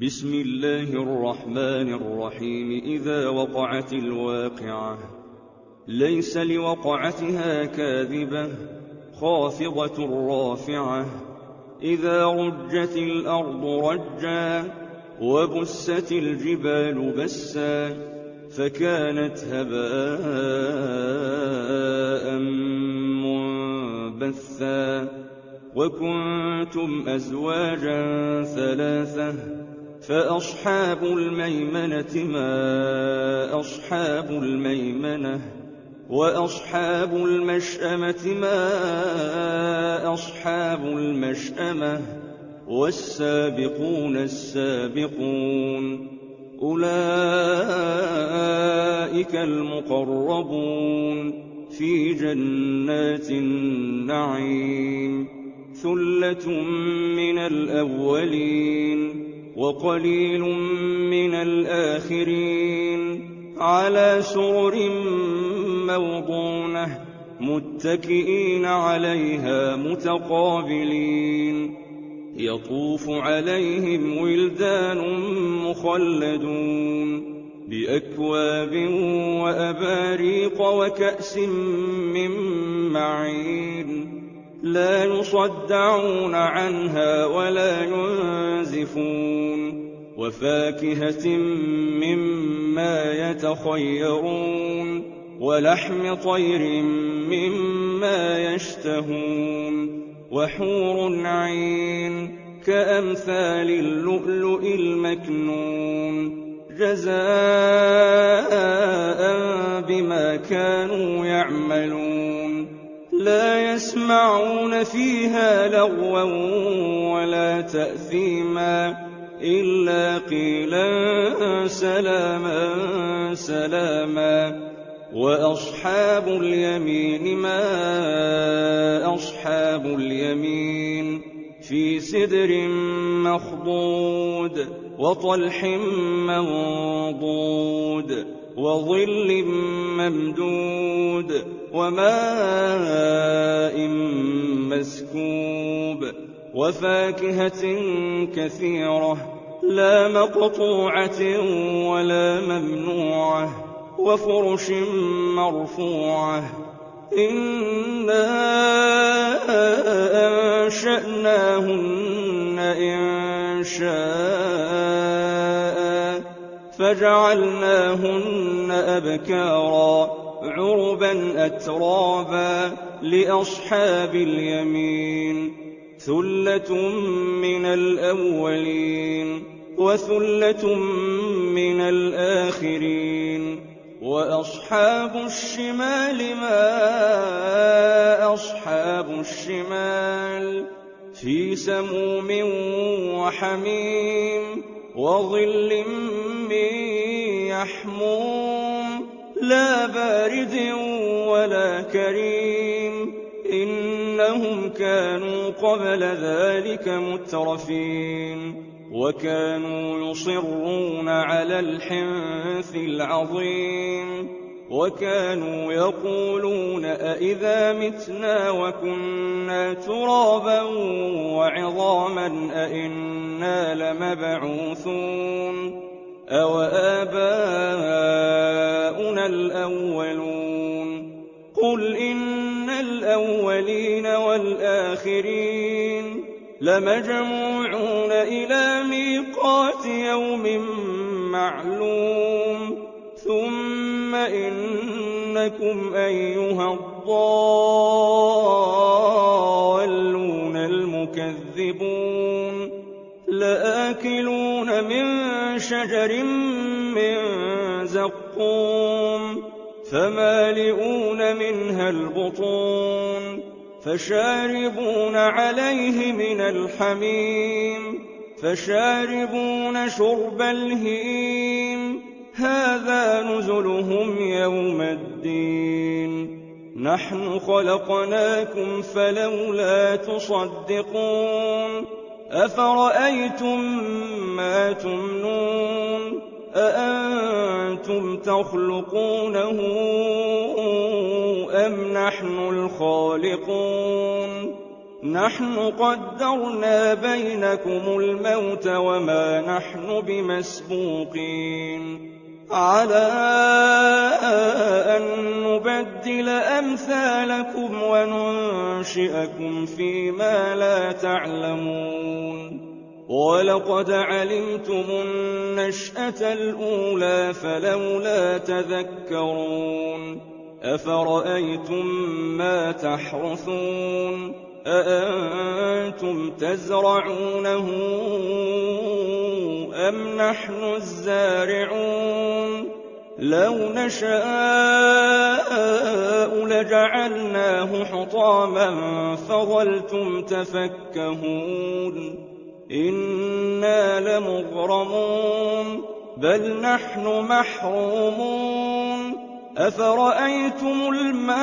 بسم الله الرحمن الرحيم. إذا وقعت الواقعة ليس لوقعتها كاذبة خافضة رافعة. إذا رجت الأرض رجا وبست الجبال بسا فكانت هباء منبثا. وكنتم أزواجا ثلاثة فأصحاب الميمنة ما أصحاب الميمنة وأصحاب المشأمة ما أصحاب المشأمة والسابقون السابقون أولئك المقربون في جنات النعيم. ثلة من الأولين وقليل من الآخرين على سرر موضونة متكئين عليها متقابلين. يطوف عليهم ولدان مخلدون بأكواب وأباريق وكأس من معين لا يصدعون عنها ولا ينزفون. وفاكهة مما يتخيرون ولحم طير مما يشتهون. وحور عين كأمثال اللؤلؤ المكنون جزاء بما كانوا يعملون. لا يسمعون فيها لغوا ولا تأثيما إلا قيلا سلاما سلاما. وأصحاب اليمين ما أصحاب اليمين في سدر مخضود وطلح منضود وظل ممدود وماء مسكوب. وفاكهة كثيرة لا مقطوعة ولا ممنوعة وفرش مرفوعة. إنا أنشأناهن إنشاء فجعلناهن أبكارا عربا أترابا لأصحاب اليمين. ثلة من الأولين وثلة من الآخرين. وأصحاب الشمال ما أصحاب الشمال في سموم وحميم وظل من يحموم لا بارد ولا كريم. إنهم كانوا قبل ذلك مترفين وكانوا يصرون على الحنث العظيم. وكانوا يقولون أئذا متنا وكنا ترابا وعظاما أئنا لمبعوثون أوآباؤنا الأولون. قل إن الأولين والآخرين لمجموعون إلى ميقات يوم معلوم. ثم إنكم أيها الضالون المكذبون لآكلون من شجر من زقوم فمالئون منها البطون فشاربون عليه من الحميم فشاربون شرب الهيم. هذا نزلهم يوم الدين. نحن خلقناكم فلولا تصدقون. أفرأيتم ما تمنون أأنتم تخلقونه أم نحن الخالقون. نحن قدرنا بينكم الموت وما نحن بمسبوقين على أن نبدل أمثالكم وننشئكم فيما لا تعلمون ولقد علمتم النشأة الأولى فلولا تذكرون أفرأيتم ما تحرثون أأنتم تزرعونه أم نحن الزارعون لو نشاء لجعلناه حطاما فظلتم تفكهون إنا لمغرمون بل نحن محرومون أفرأيتم الماء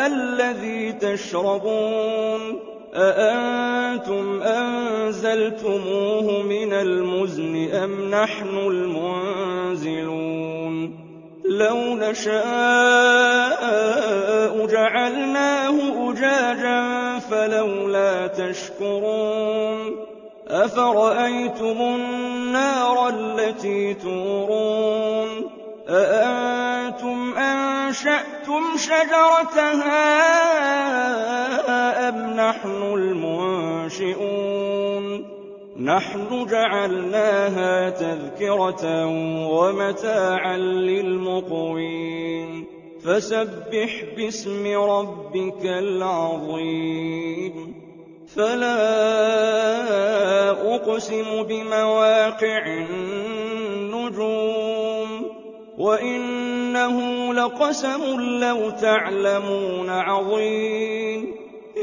الذي تشربون أأنتم أنزلتموه من المزن أم نحن المنزلون لو نشاء جعلناه أجاجا فلولا تشكرون أفرأيتم النار التي تورون أأنتم أنشأتم شجرتها أم نحن المنشئون نحن جعلناها تذكرة ومتاعا للمقوين فسبح باسم ربك العظيم فلا أقسم بمواقع النجوم وإنه لقسم لو تعلمون عظيم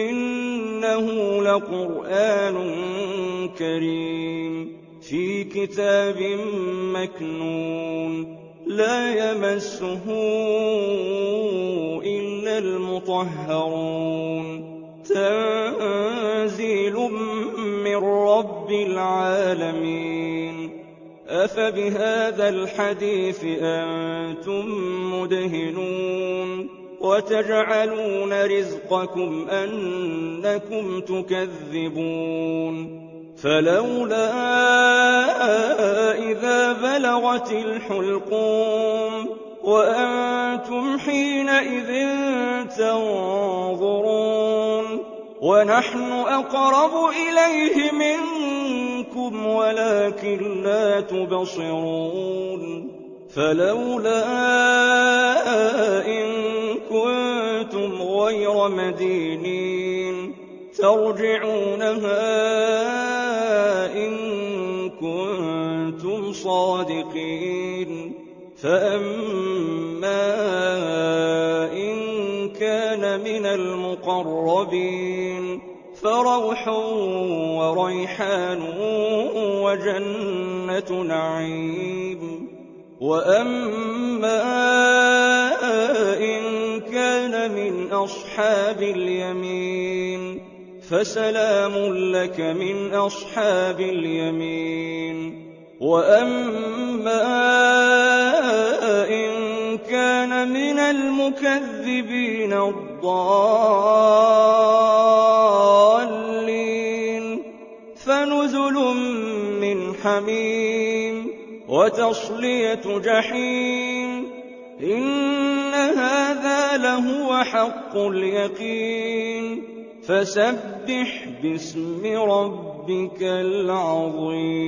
إنه لقرآن كريم في كتاب مكنون لا يمسه إلا المطهرون تنزيل من رب العالمين أفبهذا الحديث أنتم مدهنون وتجعلون رزقكم أنكم تكذبون فلولا إذا بلغت الحلقوم وأنتم حينئذ تنظرون ونحن أقرب إليه منكم ولكن لا تبصرون فلولا إن كنتم غير مدينين ترجعونها إن كنتم صادقين فأما إن كان من المقربين فروح وريحان وجنة نعيم وأما إن كان من أصحاب اليمين فسلام لك من أصحاب اليمين وأما إن كان من المكذبين الضالين فنزل من حميم وتصلية جحيم إن هذا لهو حق اليقين فسبح باسم ربك العظيم